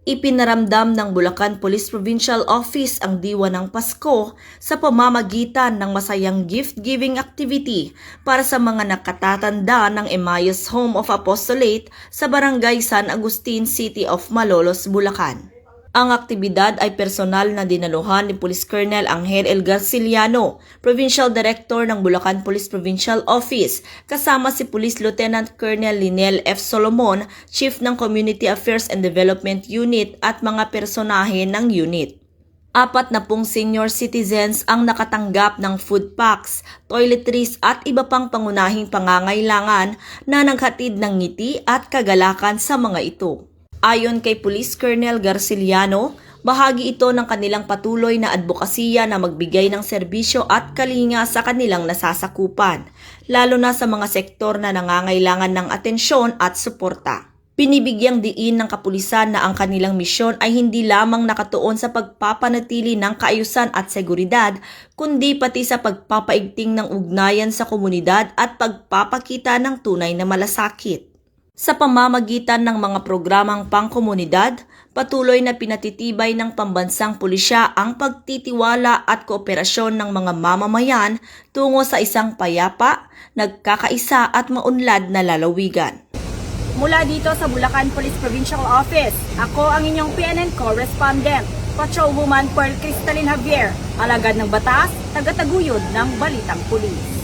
Ipinaramdam ng Bulacan Police Provincial Office ang diwa ng Pasko sa pamamagitan ng masayang gift-giving activity para sa mga nakatatanda ng Emmaus Home of Apostolate sa Barangay San Agustin, City of Malolos, Bulacan. Ang aktibidad ay personal na dinaluhan ni Police Colonel Angel L. Garciliano, Provincial Director ng Bulacan Police Provincial Office, kasama si Police Lieutenant Colonel Linel F. Solomon, Chief ng Community Affairs and Development Unit at mga personahe ng unit. 40 senior citizens ang nakatanggap ng food packs, toiletries at iba pang pangunahing pangangailangan na naghatid ng ngiti at kagalakan sa mga ito. Ayon kay Police Colonel Garciliano, bahagi ito ng kanilang patuloy na advokasya na magbigay ng serbisyo at kalinga sa kanilang nasasakupan, lalo na sa mga sektor na nangangailangan ng atensyon at suporta. Binibigyang diin ng kapulisan na ang kanilang misyon ay hindi lamang nakatuon sa pagpapanatili ng kaayusan at seguridad, kundi pati sa pagpapaigting ng ugnayan sa komunidad at pagpapakita ng tunay na malasakit. Sa pamamagitan ng mga programang pangkomunidad, patuloy na pinatitibay ng pambansang pulisya ang pagtitiwala at kooperasyon ng mga mamamayan tungo sa isang payapa, nagkakaisa at maunlad na lalawigan. Mula dito sa Bulacan Police Provincial Office, ako ang inyong PNN correspondent, Patrolwoman Pearl Cristalin Javier, alagad ng batas, tagataguyod ng Balitang Pulis.